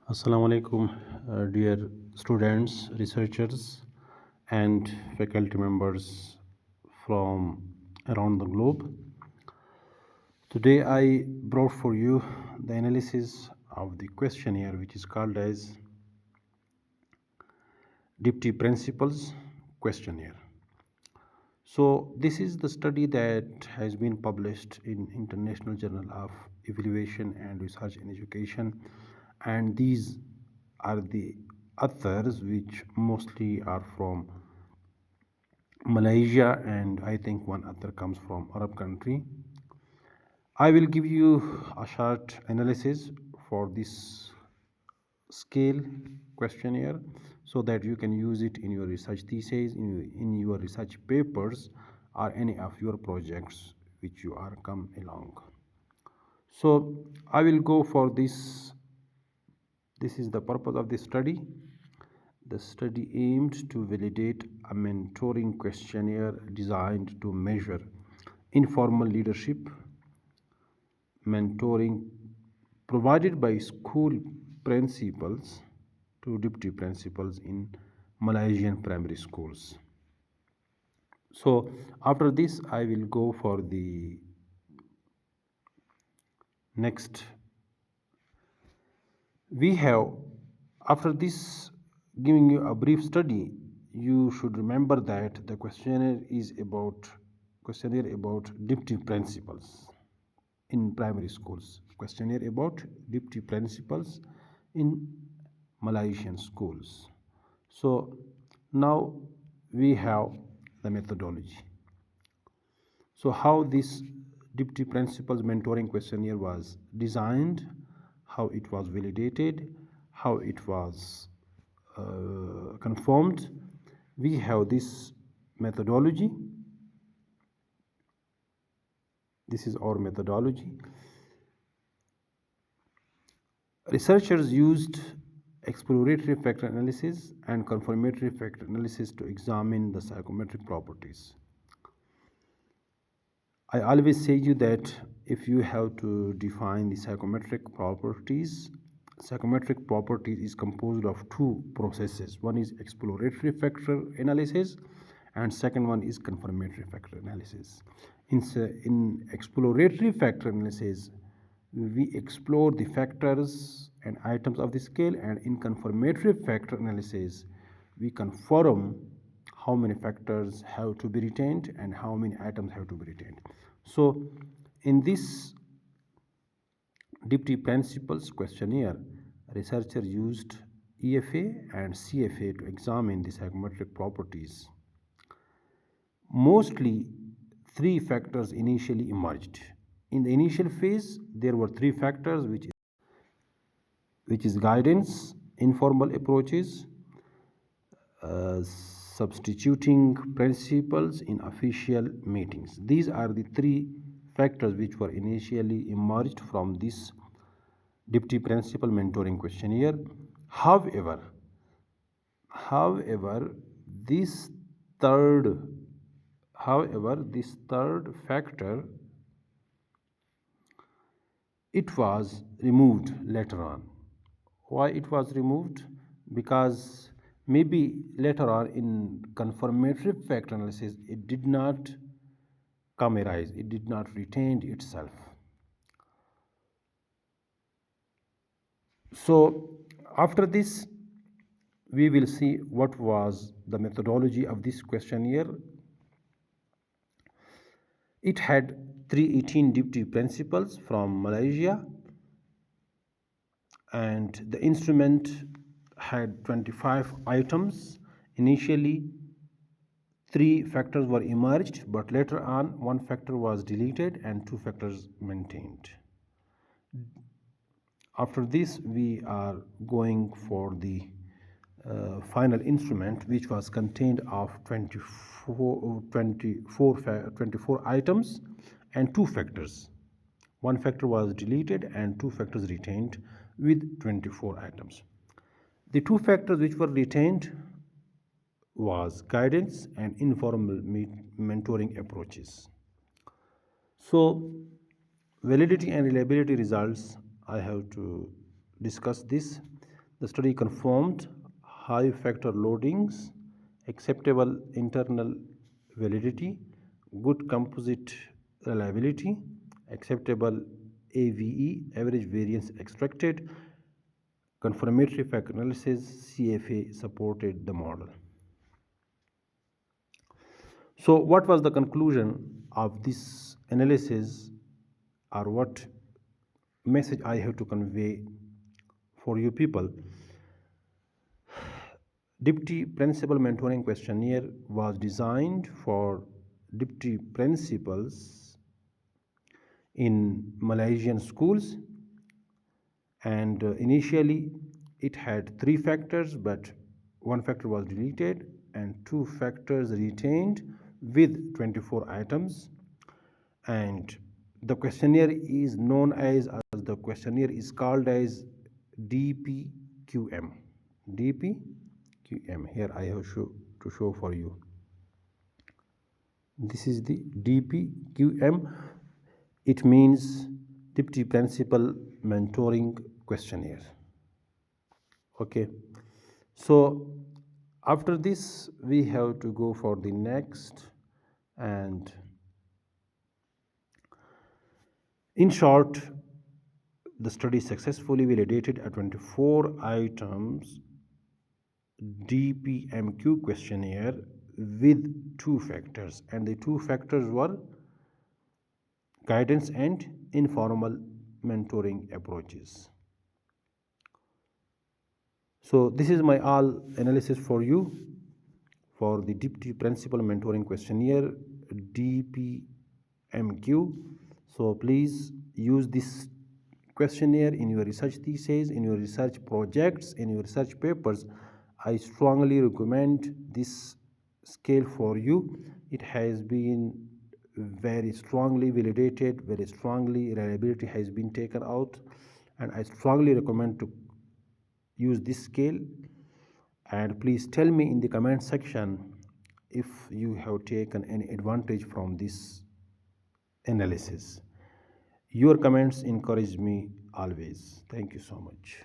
Assalamu alaikum, dear students, researchers, and faculty members from around the globe. Today, I brought for you the analysis of the questionnaire, which is called as DPT Principles Questionnaire. So, this is the study that has been published in International Journal of Evaluation and Research in Education, and these are the authors which mostly are from Malaysia, and I think one author comes from Arab country. I will give you a short analysis for this scale questionnaire so that you can use it in your research thesis, in your research papers, or any of your projects which you are come along. So I will go for this. This is the purpose of this study. The study aimed to validate a mentoring questionnaire designed to measure informal leadership mentoring provided by school principals to deputy principals in Malaysian primary schools. So after this, I will go for the next. We have, after this giving you a brief study, you should remember that the questionnaire about deputy principals in primary schools. Questionnaire about deputy principals in Malaysian schools. So now we have the methodology. So how this deputy principals mentoring questionnaire was designed, how it was validated, how it was confirmed. We have this methodology. This is our methodology. Researchers used exploratory factor analysis and confirmatory factor analysis to examine the psychometric properties. I always say you that if you have to define the psychometric properties is composed of two processes. One is exploratory factor analysis and second one is confirmatory factor analysis. In exploratory factor analysis, we explore the factors and items of the scale, and in confirmatory factor analysis, we confirm how many factors have to be retained and how many items have to be retained. So in this deputy principals questionnaire, researchers used EFA and CFA to examine the psychometric properties. Mostly three factors initially emerged. In the initial phase, there were three factors, which is guidance, informal approaches, substituting principals in official meetings. These are the three factors which were initially emerged from this deputy principal mentoring questionnaire. However, this third factor, it was removed later on. Why it was removed? Because maybe later on in confirmatory factor analysis it did not come arise, it did not retain itself. So after this we will see what was the methodology of this questionnaire. It had 318 deputy principals from Malaysia, and the instrument had 25 items. Initially, three factors were emerged, but later on, one factor was deleted and two factors maintained. After this, we are going for the final instrument, which was contained of 24 items and two factors. One factor was deleted and two factors retained with 24 items. The two factors which were retained was guidance and informal mentoring approaches. So validity and reliability results, I have to discuss this. The study confirmed high factor loadings, acceptable internal validity, good composite reliability, acceptable AVE, average variance extracted, confirmatory factor analysis, CFA supported the model. So, what was the conclusion of this analysis, or what message I have to convey for you people? DPT Principal Mentoring Questionnaire was designed for DPT principals in Malaysian schools, and initially it had 3 factors, but 1 factor was deleted and 2 factors retained with 24 items. And the questionnaire is known as the questionnaire is called as DPQM. DPQM. Here I have to show for you. This is the DPQM. It means Deputy Principal Mentoring Questionnaire. Okay. So after this, we have to go for the next, and in short, the study successfully validated a 24 items DPMQ questionnaire with 2 factors, and the 2 factors were guidance and informal mentoring approaches. So this is my all analysis for you for the Deputy Principal Mentoring Questionnaire DPMQ. So please use this questionnaire in your research thesis, in your research projects, in your research papers. I strongly recommend this scale for you. It has been very strongly validated, very strongly reliability has been taken out, and I strongly recommend to use this scale. And please tell me in the comment section if you have taken any advantage from this analysis. Your comments encourage me always. Thank you so much.